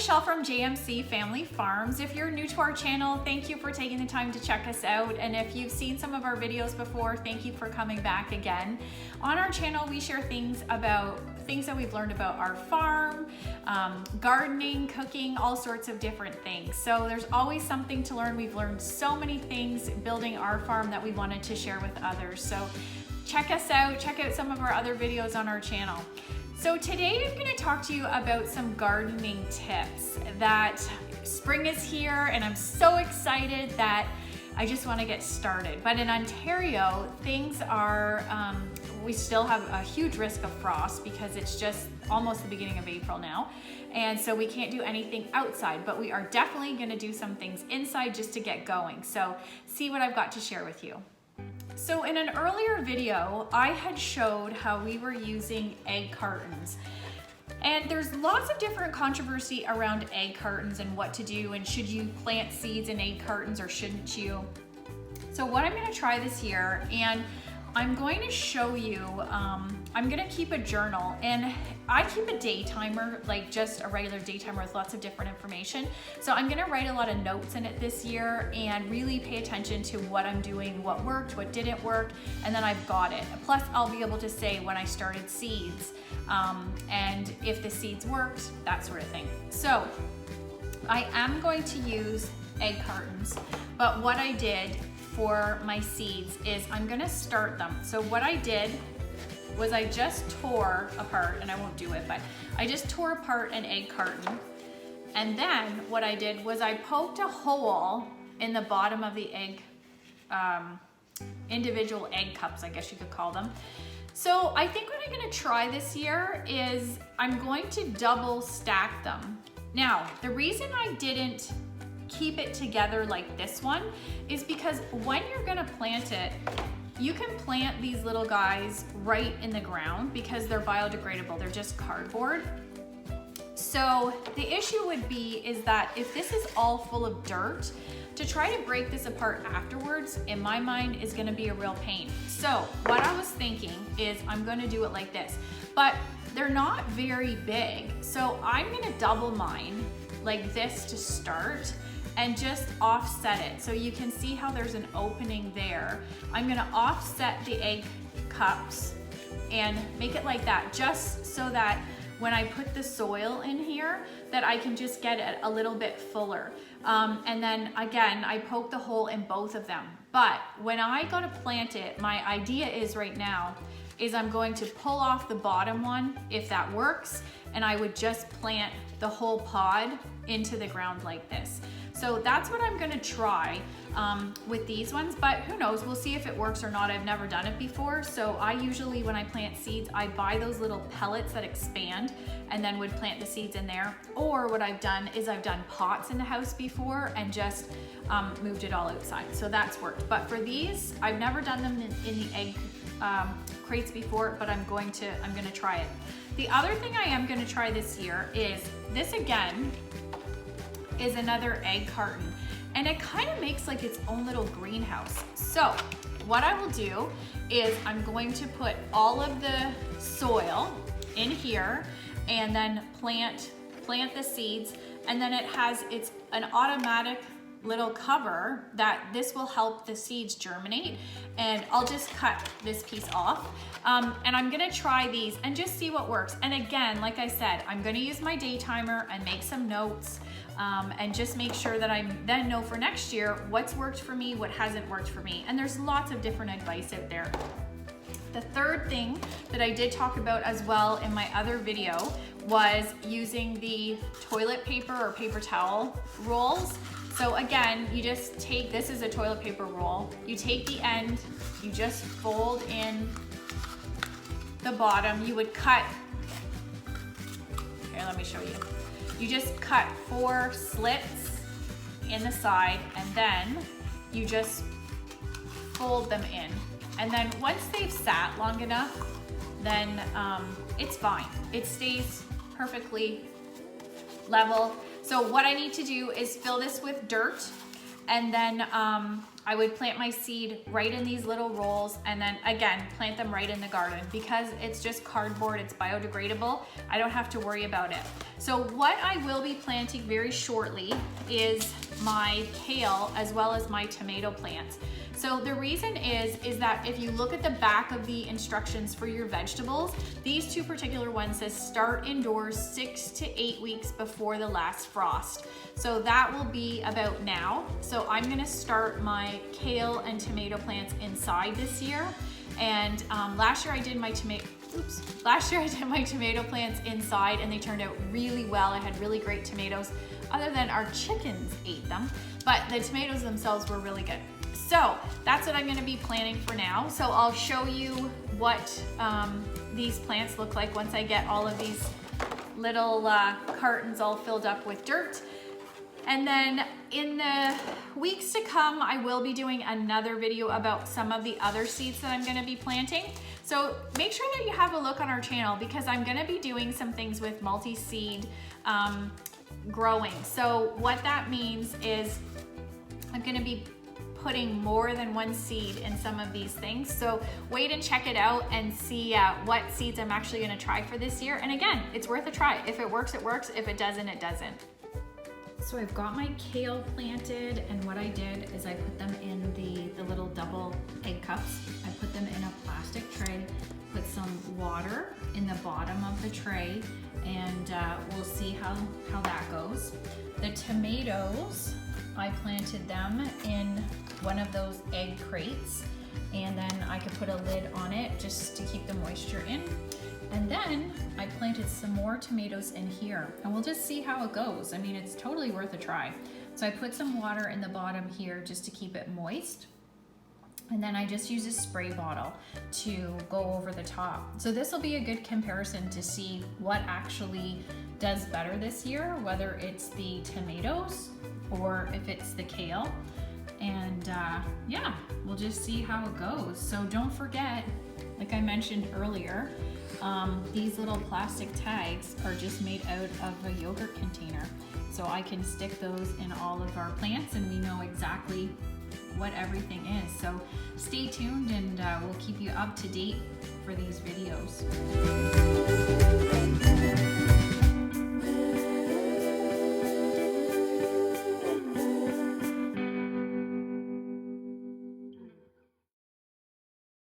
Michelle from JMC Family Farms. If you're new to our channel, thank you for taking the time to check us out. And if you've seen some of our videos before, thank you for coming back again. On our channel, we share things that we've learned about our farm, gardening, cooking, all sorts of different things. So there's always something to learn. We've learned so many things building our farm that we wanted to share with others. So check us out, check out some of our other videos on our channel. So today I'm going to talk to you about some gardening tips. That spring is here and I'm so excited that I just want to get started. But in Ontario, things are, we still have a huge risk of frost because it's just almost the beginning of April now. And so we can't do anything outside, but we are definitely going to do some things inside just to get going. So see what I've got to share with you. So in an earlier video, I had showed how we were using egg cartons. And there's lots of different controversy around egg cartons and what to do, and should you plant seeds in egg cartons or shouldn't you? So what I'm gonna try this year, and I'm going to show you, I'm gonna keep a journal, and I keep a day timer, like just a regular day timer with lots of different information. So I'm gonna write a lot of notes in it this year and really pay attention to what I'm doing, what worked, what didn't work, and then I've got it. Plus I'll be able to say when I started seeds, and if the seeds worked, that sort of thing. So I am going to use egg cartons, but what I did for my seeds is I'm gonna start them. So what I did was I just tore apart, and I won't do it, but I just tore apart an egg carton. And then what I did was I poked a hole in the bottom of the egg, individual egg cups, I guess you could call them. So I think what I'm gonna try this year is I'm going to double stack them. Now, the reason I didn't keep it together like this one is because when you're gonna plant it, you can plant these little guys right in the ground because they're biodegradable, they're just cardboard. So the issue would be is that if this is all full of dirt, to try to break this apart afterwards, in my mind, is gonna be a real pain. So what I was thinking is I'm gonna do it like this, but they're not very big. So I'm gonna double mine like this to start and just offset it. So you can see how there's an opening there. I'm gonna offset the egg cups and make it like that, just so that when I put the soil in here, that I can just get it a little bit fuller. And then again, I poke the hole in both of them. But when I go to plant it, my idea is right now, is I'm going to pull off the bottom one, if that works, and I would just plant the whole pod into the ground like this. So that's what I'm gonna try with these ones, but who knows, we'll see if it works or not. I've never done it before. So I usually, when I plant seeds, I buy those little pellets that expand and then would plant the seeds in there. Or what I've done is I've done pots in the house before and just moved it all outside. So that's worked. But for these, I've never done them in the egg crates before, but I'm gonna try it. The other thing I am gonna try this year is this again, is another egg carton, and it kind of makes like its own little greenhouse. So what I will do is I'm going to put all of the soil in here and then plant the seeds, and then it has an automatic little cover that this will help the seeds germinate. And I'll just cut this piece off, and I'm gonna try these and just see what works. And again, like I said, I'm gonna use my day timer and make some notes, and just make sure that I then know for next year what's worked for me, what hasn't worked for me. And there's lots of different advice out there. The third thing that I did talk about as well in my other video was using the toilet paper or paper towel rolls. So again, you just take, this is a toilet paper roll, you take the end, you just fold in the bottom, you would cut, here let me show you. You just cut 4 slits in the side, and then you just fold them in. And then once they've sat long enough, then it's fine. It stays perfectly level. So what I need to do is fill this with dirt, and then I would plant my seed right in these little rolls and then again, plant them right in the garden because it's just cardboard, it's biodegradable. I don't have to worry about it. So what I will be planting very shortly is my kale as well as my tomato plants. So the reason is that if you look at the back of the instructions for your vegetables, these two particular ones says start indoors 6 to 8 weeks before the last frost. So that will be about now. So I'm gonna start my kale and tomato plants inside this year. And last year I did my tomato plants inside and they turned out really well. I had really great tomatoes, other than our chickens ate them, but the tomatoes themselves were really good. So that's what I'm gonna be planning for now. So I'll show you what these plants look like once I get all of these little cartons all filled up with dirt. And then in the weeks to come, I will be doing another video about some of the other seeds that I'm gonna be planting. So make sure that you have a look on our channel because I'm gonna be doing some things with multi-seed growing. So what that means is I'm gonna be putting more than one seed in some of these things. So wait and check it out and see what seeds I'm actually gonna try for this year. And again, it's worth a try. If it works, it works. If it doesn't, it doesn't. So I've got my kale planted, and what I did is I put them in the little double egg cups. I put them in a plastic tray, put some water in the bottom of the tray, and we'll see how that goes. The tomatoes, I planted them in one of those egg crates, and then I could put a lid on it just to keep the moisture in. And then I planted some more tomatoes in here, and we'll just see how it goes. I mean, it's totally worth a try. So I put some water in the bottom here just to keep it moist. And then I just use a spray bottle to go over the top. So this will be a good comparison to see what actually does better this year, whether it's the tomatoes or if it's the kale. And yeah, we'll just see how it goes. So don't forget, like I mentioned earlier, these little plastic tags are just made out of a yogurt container. So I can stick those in all of our plants and we know exactly what everything is. So stay tuned and we'll keep you up to date for these videos.